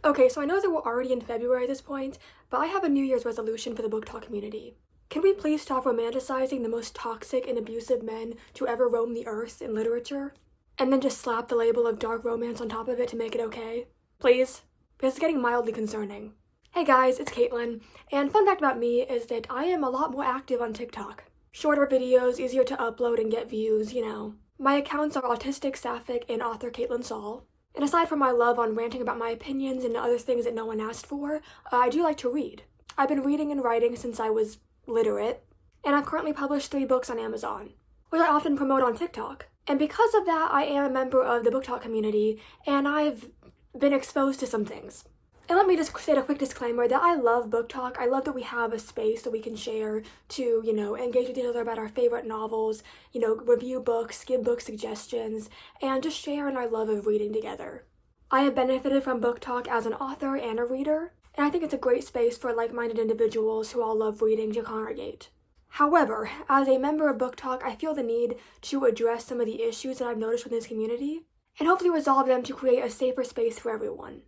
Okay, so I know that we're already in February at this point, but I have a New Year's resolution for the Booktok community. Can we please stop romanticizing the most toxic and abusive men to ever roam the earth in literature? And then just slap the label of dark romance on top of it to make it okay? Please? Because it's getting mildly concerning. Hey guys, it's Caitlin, and fun fact about me is that I am a lot more active on TikTok. Shorter videos, easier to upload and get views, you know. My accounts are Autistic Sapphic and author Caitlin Saul. And aside from my love on ranting about my opinions and other things that no one asked for, I do like to read. I've been reading and writing since I was literate, and I've currently published 3 books on Amazon, which I often promote on TikTok. And because of that, I am a member of the Booktok community, and I've been exposed to some things. And let me just say a quick disclaimer that I love Booktok. I love that we have a space that we can share to, engage with each other about our favorite novels, review books, give book suggestions, and just share in our love of reading together. I have benefited from Booktok as an author and a reader, and I think it's a great space for like-minded individuals who all love reading to congregate. However, as a member of Booktok, I feel the need to address some of the issues that I've noticed within this community, and hopefully resolve them to create a safer space for everyone.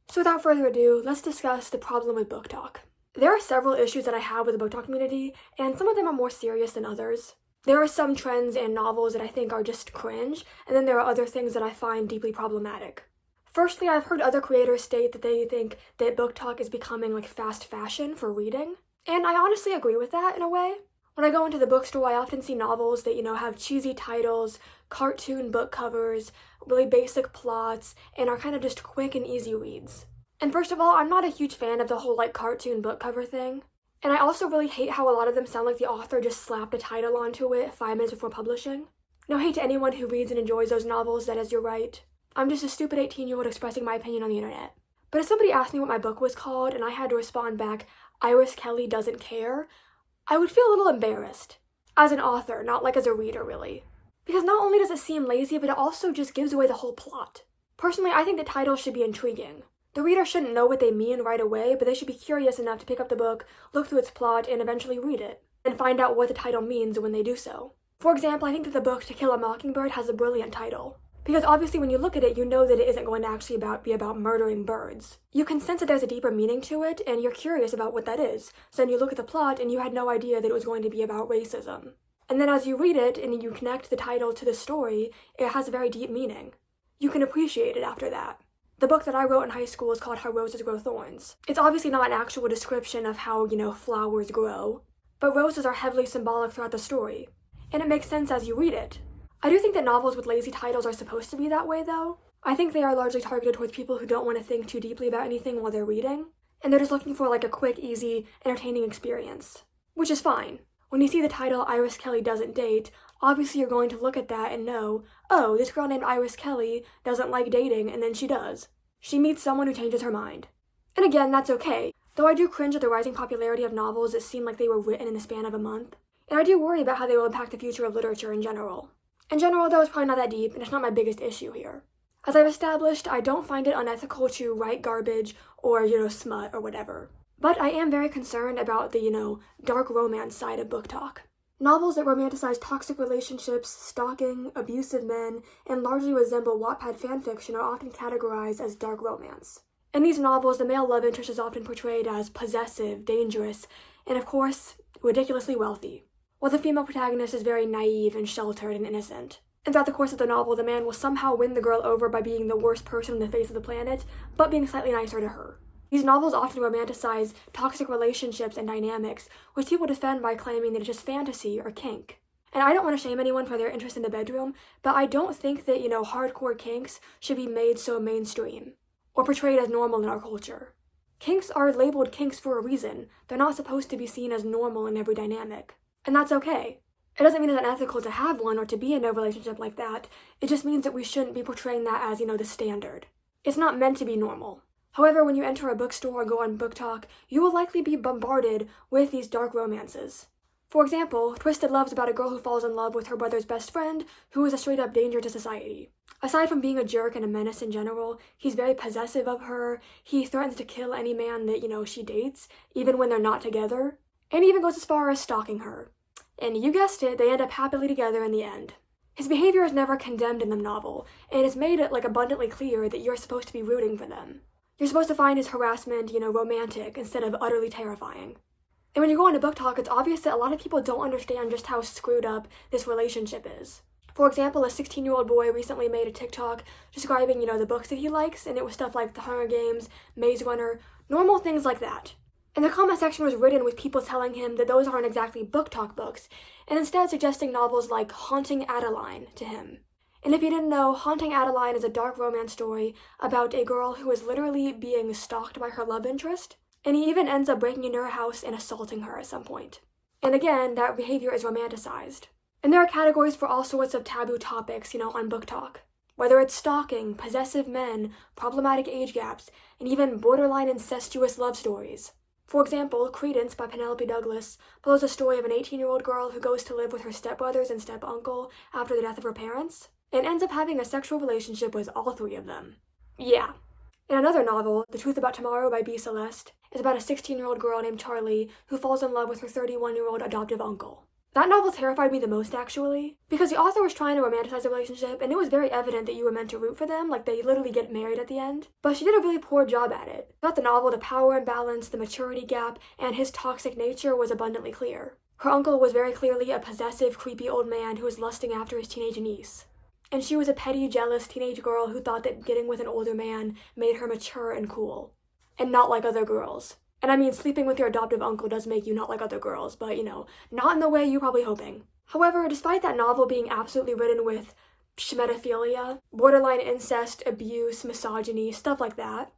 So without further ado, let's discuss the problem with Booktok. There are several issues that I have with the Booktok community, and some of them are more serious than others. There are some trends and novels that I think are just cringe, and then there are other things that I find deeply problematic. Firstly, I've heard other creators state that they think that Booktok is becoming like fast fashion for reading, and I honestly agree with that in a way. When I go into the bookstore, I often see novels that, have cheesy titles, cartoon book covers, really basic plots, and are kind of just quick and easy reads. And first of all, I'm not a huge fan of the whole cartoon book cover thing. And I also really hate how a lot of them sound like the author just slapped a title onto it 5 minutes before publishing. No hate to anyone who reads and enjoys those novels, that is your right. I'm just a stupid 18-year-old expressing my opinion on the internet. But if somebody asked me what my book was called and I had to respond back, Iris Kelly doesn't care, I would feel a little embarrassed. As an author, not like as a reader, really. Because not only does it seem lazy, but it also just gives away the whole plot. Personally, I think the titles should be intriguing. The reader shouldn't know what they mean right away, but they should be curious enough to pick up the book, look through its plot, and eventually read it, and find out what the title means when they do so. For example, I think that the book To Kill a Mockingbird has a brilliant title. Because obviously when you look at it, you know that it isn't going to actually be about murdering birds. You can sense that there's a deeper meaning to it, and you're curious about what that is. So then you look at the plot, and you had no idea that it was going to be about racism. And then as you read it, and you connect the title to the story, it has a very deep meaning. You can appreciate it after that. The book that I wrote in high school is called How Roses Grow Thorns. It's obviously not an actual description of how, flowers grow, but roses are heavily symbolic throughout the story. And it makes sense as you read it. I do think that novels with lazy titles are supposed to be that way, though. I think they are largely targeted towards people who don't want to think too deeply about anything while they're reading, and they're just looking for a quick, easy, entertaining experience. Which is fine. When you see the title Iris Kelly Doesn't Date, obviously you're going to look at that and know, oh, this girl named Iris Kelly doesn't like dating, and then she does. She meets someone who changes her mind. And again, that's okay, though I do cringe at the rising popularity of novels that seem like they were written in the span of a month, and I do worry about how they will impact the future of literature in general. In general, though, it's probably not that deep, and it's not my biggest issue here. As I've established, I don't find it unethical to write garbage or, smut or whatever. But I am very concerned about the, dark romance side of Booktok. Novels that romanticize toxic relationships, stalking, abusive men, and largely resemble Wattpad fanfiction are often categorized as dark romance. In these novels, the male love interest is often portrayed as possessive, dangerous, and of course, ridiculously wealthy, while the female protagonist is very naive and sheltered and innocent. And throughout the course of the novel, the man will somehow win the girl over by being the worst person on the face of the planet, but being slightly nicer to her. These novels often romanticize toxic relationships and dynamics, which people defend by claiming that it's just fantasy or kink. And I don't want to shame anyone for their interest in the bedroom, but I don't think that, hardcore kinks should be made so mainstream, or portrayed as normal in our culture. Kinks are labeled kinks for a reason. They're not supposed to be seen as normal in every dynamic. And that's okay. It doesn't mean it's unethical to have one or to be in a relationship like that. It just means that we shouldn't be portraying that as, the standard. It's not meant to be normal. However, when you enter a bookstore or go on Booktok, you will likely be bombarded with these dark romances. For example, Twisted Love is about a girl who falls in love with her brother's best friend, who is a straight-up danger to society. Aside from being a jerk and a menace in general, he's very possessive of her. He threatens to kill any man that, she dates, even when they're not together. And he even goes as far as stalking her. And you guessed it, they end up happily together in the end. His behavior is never condemned in the novel, and it's made it abundantly clear that you're supposed to be rooting for them. You're supposed to find his harassment, romantic instead of utterly terrifying. And when you go on to Booktok, it's obvious that a lot of people don't understand just how screwed up this relationship is. For example, a 16-year-old boy recently made a TikTok describing, the books that he likes, and it was stuff like The Hunger Games, Maze Runner, normal things like that. And the comment section was ridden with people telling him that those aren't exactly Booktok books, and instead suggesting novels like Haunting Adeline to him. And if you didn't know, Haunting Adeline is a dark romance story about a girl who is literally being stalked by her love interest, and he even ends up breaking into her house and assaulting her at some point. And again, that behavior is romanticized. And there are categories for all sorts of taboo topics, on Booktok. Whether it's stalking, possessive men, problematic age gaps, and even borderline incestuous love stories. For example, Credence by Penelope Douglas follows a story of an 18-year-old girl who goes to live with her stepbrothers and step-uncle after the death of her parents, and ends up having a sexual relationship with all three of them. Yeah. In another novel, The Truth About Tomorrow by B. Celeste, is about a 16-year-old girl named Charlie who falls in love with her 31-year-old adoptive uncle. That novel terrified me the most, actually, because the author was trying to romanticize the relationship, and it was very evident that you were meant to root for them, like they literally get married at the end. But she did a really poor job at it. Throughout the novel, the power imbalance, the maturity gap, and his toxic nature was abundantly clear. Her uncle was very clearly a possessive, creepy old man who was lusting after his teenage niece. And she was a petty, jealous teenage girl who thought that getting with an older man made her mature and cool. And not like other girls. And I mean, sleeping with your adoptive uncle does make you not like other girls, but, not in the way you're probably hoping. However, despite that novel being absolutely ridden with schmetophilia, borderline incest, abuse, misogyny, stuff like that,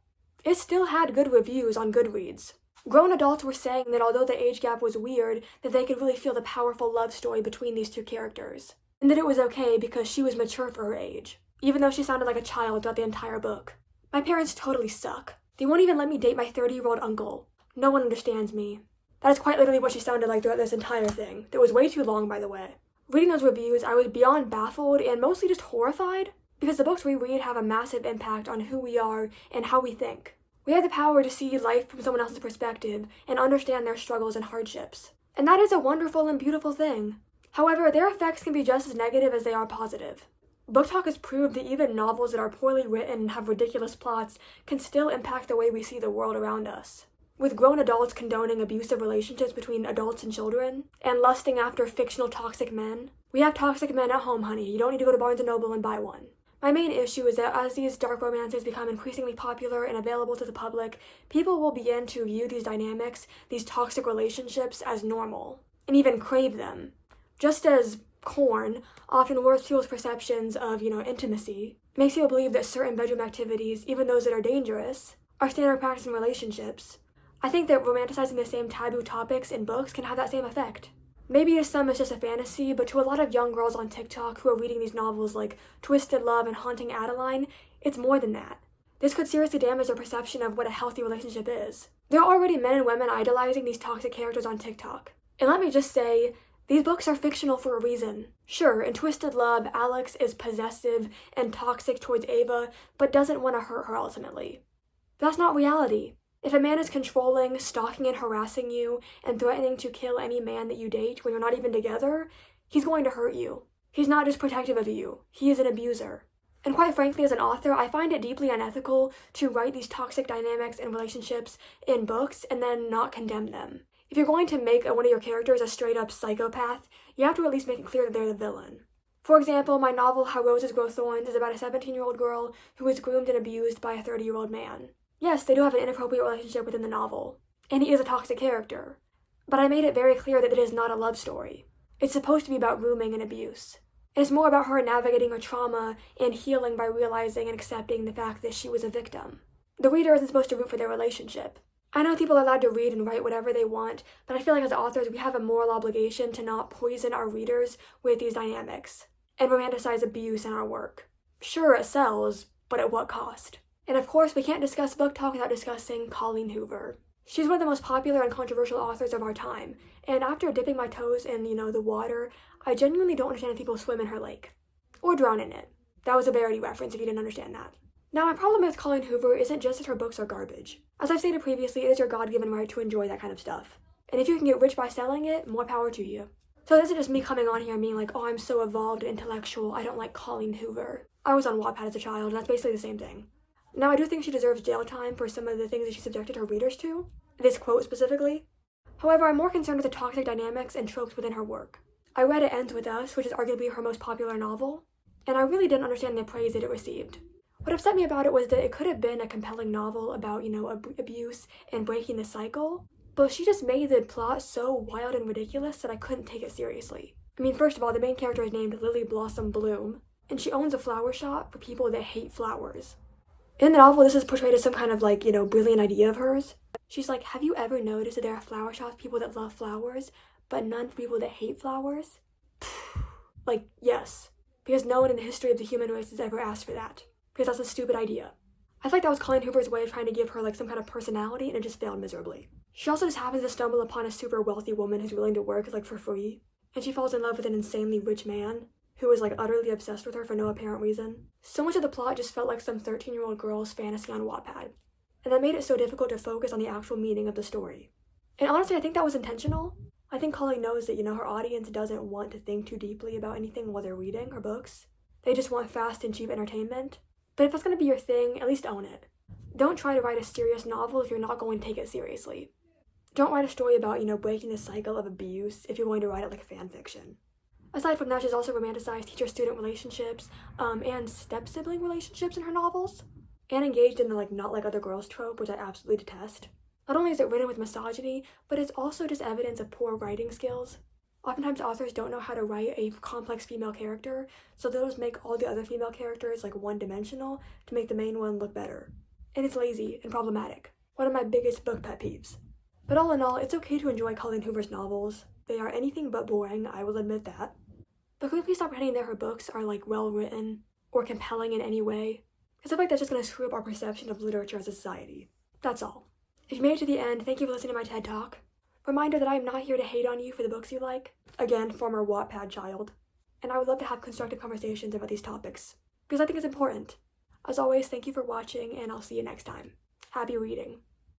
it still had good reviews on Goodreads. Grown adults were saying that although the age gap was weird, that they could really feel the powerful love story between these two characters. And that it was okay because she was mature for her age, even though she sounded like a child throughout the entire book. My parents totally suck. They won't even let me date my 30-year-old uncle. No one understands me. That is quite literally what she sounded like throughout this entire thing. That was way too long, by the way. Reading those reviews, I was beyond baffled and mostly just horrified, because the books we read have a massive impact on who we are and how we think. We have the power to see life from someone else's perspective and understand their struggles and hardships. And that is a wonderful and beautiful thing. However, their effects can be just as negative as they are positive. Booktok has proved that even novels that are poorly written and have ridiculous plots can still impact the way we see the world around us. With grown adults condoning abusive relationships between adults and children, and lusting after fictional toxic men. We have toxic men at home, honey. You don't need to go to Barnes & Noble and buy one. My main issue is that as these dark romances become increasingly popular and available to the public, people will begin to view these dynamics, these toxic relationships, as normal, and even crave them. Just as porn often worse fuels perceptions of, intimacy, makes people believe that certain bedroom activities, even those that are dangerous, are standard practice in relationships. I think that romanticizing the same taboo topics in books can have that same effect. Maybe to some it's just a fantasy, but to a lot of young girls on TikTok who are reading these novels like Twisted Love and Haunting Adeline, it's more than that. This could seriously damage their perception of what a healthy relationship is. There are already men and women idolizing these toxic characters on TikTok. And let me just say, these books are fictional for a reason. Sure, in Twisted Love, Alex is possessive and toxic towards Ava, but doesn't want to hurt her ultimately. That's not reality. If a man is controlling, stalking and harassing you, and threatening to kill any man that you date when you're not even together, he's going to hurt you. He's not just protective of you, he is an abuser. And quite frankly, as an author, I find it deeply unethical to write these toxic dynamics and relationships in books and then not condemn them. If you're going to make one of your characters a straight-up psychopath, you have to at least make it clear that they're the villain. For example, my novel How Roses Grow Thorns is about a 17-year-old girl who is groomed and abused by a 30-year-old man. Yes, they do have an inappropriate relationship within the novel, and he is a toxic character. But I made it very clear that it is not a love story. It's supposed to be about grooming and abuse. And it's more about her navigating her trauma and healing by realizing and accepting the fact that she was a victim. The reader isn't supposed to root for their relationship. I know people are allowed to read and write whatever they want, but I feel like as authors we have a moral obligation to not poison our readers with these dynamics and romanticize abuse in our work. Sure, it sells, but at what cost? And of course, we can't discuss Booktok without discussing Colleen Hoover. She's one of the most popular and controversial authors of our time, and after dipping my toes in, the water, I genuinely don't understand if people swim in her lake. Or drown in it. That was a Verity reference if you didn't understand that. Now, my problem with Colleen Hoover isn't just that her books are garbage. As I've stated previously, it is your God-given right to enjoy that kind of stuff. And if you can get rich by selling it, more power to you. So this isn't just me coming on here and being like, oh, I'm so evolved and intellectual, I don't like Colleen Hoover. I was on Wattpad as a child, and that's basically the same thing. Now, I do think she deserves jail time for some of the things that she subjected her readers to, this quote specifically. However, I'm more concerned with the toxic dynamics and tropes within her work. I read It Ends With Us, which is arguably her most popular novel, and I really didn't understand the praise that it received. What upset me about it was that it could have been a compelling novel about, abuse and breaking the cycle, but she just made the plot so wild and ridiculous that I couldn't take it seriously. I mean, first of all, the main character is named Lily Blossom Bloom, and she owns a flower shop for people that hate flowers. In the novel, this is portrayed as some kind of brilliant idea of hers. She's like, have you ever noticed that there are flower shops for people that love flowers, but none for people that hate flowers? Yes. Because no one in the history of the human race has ever asked for that. Because that's a stupid idea. I feel like that was Colleen Hoover's way of trying to give her some kind of personality, and it just failed miserably. She also just happens to stumble upon a super wealthy woman who's willing to work for free, and she falls in love with an insanely rich man who is utterly obsessed with her for no apparent reason. So much of the plot just felt like some 13-year-old girl's fantasy on Wattpad, and that made it so difficult to focus on the actual meaning of the story. And honestly, I think that was intentional. I think Colleen knows that, her audience doesn't want to think too deeply about anything while they're reading her books. They just want fast and cheap entertainment. But if that's going to be your thing, at least own it. Don't try to write a serious novel if you're not going to take it seriously. Don't write a story about, breaking the cycle of abuse if you're going to write it like fan fiction. Aside from that, she's also romanticized teacher-student relationships, and step-sibling relationships in her novels, and engaged in the not like other girls trope, which I absolutely detest. Not only is it written with misogyny, but it's also just evidence of poor writing skills. Oftentimes authors don't know how to write a complex female character, so they'll just make all the other female characters one-dimensional to make the main one look better. And it's lazy and problematic. One of my biggest book pet peeves. But all in all, it's okay to enjoy Colleen Hoover's novels. They are anything but boring, I will admit that. But can we please stop pretending that her books are well written or compelling in any way? Because I feel like that's just going to screw up our perception of literature as a society. That's all. If you made it to the end, thank you for listening to my TED Talk. Reminder that I am not here to hate on you for the books you like. Again, former Wattpad child. And I would love to have constructive conversations about these topics, because I think it's important. As always, thank you for watching, and I'll see you next time. Happy reading.